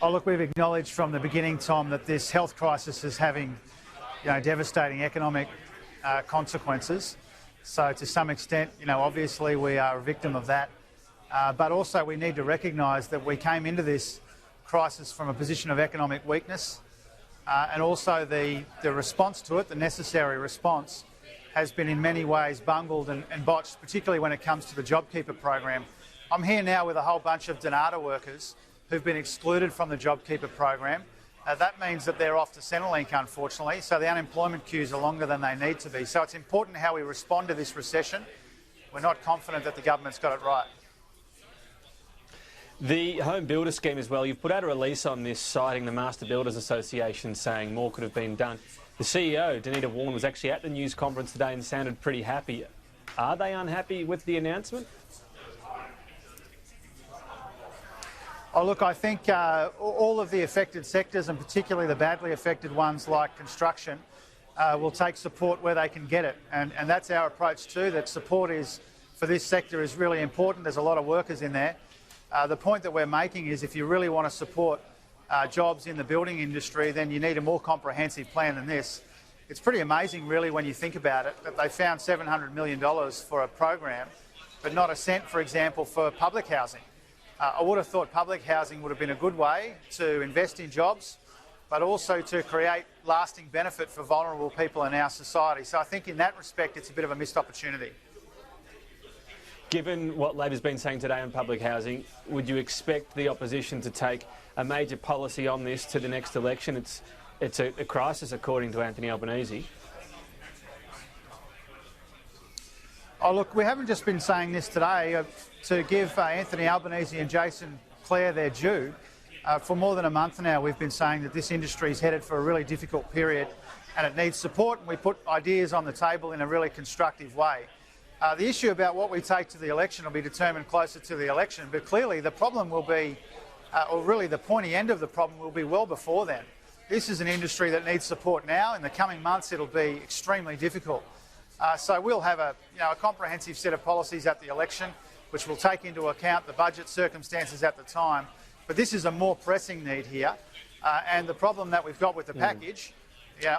Oh, look, we've acknowledged from the beginning, Tom, that this health crisis is having devastating economic consequences. So to some extent, obviously we are a victim of that. But also we need to recognise that we came into this crisis from a position of economic weakness, and also the response to it, the necessary response, has been in many ways bungled and botched, particularly when it comes to the JobKeeper program. I'm here now with a whole bunch of Donata workers who've been excluded from the JobKeeper program. That means that they're off to Centrelink, unfortunately, so the unemployment queues are longer than they need to be. So it's important how we respond to this recession. We're not confident that the government's got it right. The HomeBuilder scheme as well, you've put out a release on this citing the Master Builders Association saying more could have been done. The CEO, Danita Warren, was actually at the news conference today and sounded pretty happy. Are they unhappy with the announcement? Oh, look, I think all of the affected sectors, and particularly the badly affected ones like construction, will take support where they can get it. And that's our approach too, that support for this sector is really important. There's a lot of workers in there. The point that we're making is if you really want to support jobs in the building industry, then you need a more comprehensive plan than this. It's pretty amazing, really, when you think about it, that they found $700 million for a program, but not a cent, for example, for public housing. I would have thought public housing would have been a good way to invest in jobs, but also to create lasting benefit for vulnerable people in our society. So I think in that respect, it's a bit of a missed opportunity. Given what Labor's been saying today on public housing, would you expect the opposition to take a major policy on this to the next election? It's a crisis, according to Anthony Albanese. Oh, look, we haven't just been saying this today. To give Anthony Albanese and Jason Clare their due, for more than a month now we've been saying that this industry is headed for a really difficult period and it needs support, and we put ideas on the table in a really constructive way. The issue about what we take to the election will be determined closer to the election, but clearly the problem will be, or really the pointy end of the problem will be well before then. This is an industry that needs support now. In the coming months it'll be extremely difficult. So we'll have a comprehensive set of policies at the election which will take into account the budget circumstances at the time. But this is a more pressing need here. And the problem that we've got with the package,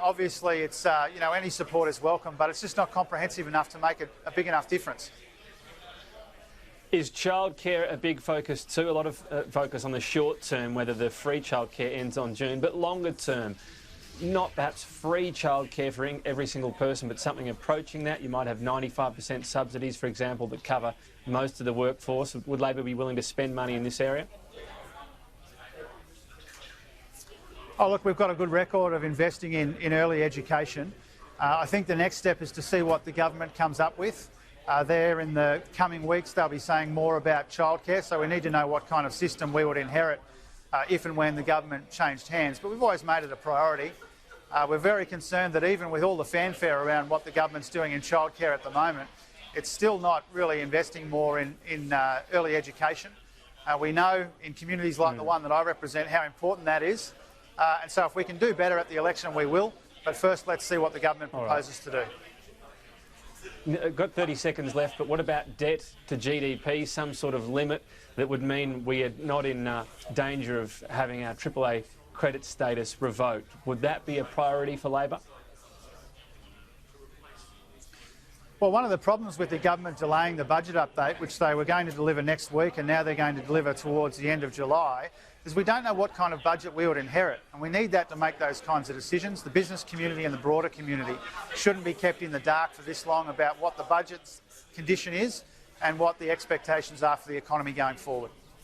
obviously it's, any support is welcome, but it's just not comprehensive enough to make a big enough difference. Is childcare a big focus too? A lot of focus on the short term, whether the free childcare ends on June, but longer term, not perhaps free childcare for every single person, but something approaching that. You might have 95% subsidies, for example, that cover most of the workforce. Would Labor be willing to spend money in this area? Oh, look, we've got a good record of investing in early education. I think the next step is to see what the government comes up with. There in the coming weeks they'll be saying more about childcare, so we need to know what kind of system we would inherit if and when the government changed hands. But we've always made it a priority. We're very concerned that even with all the fanfare around what the government's doing in childcare at the moment, it's still not really investing more in early education. We know in communities like the one that I represent how important that is. And so if we can do better at the election, we will. But first, let's see what the government proposes to do. Got 30 seconds left, but what about debt to GDP, some sort of limit that would mean we are not in danger of having our AAA credit status revoked? Would that be a priority for Labor? Well, one of the problems with the government delaying the budget update, which they were going to deliver next week and now they're going to deliver towards the end of July, is we don't know what kind of budget we would inherit, and we need that to make those kinds of decisions. The business community and the broader community shouldn't be kept in the dark for this long about what the budget's condition is and what the expectations are for the economy going forward.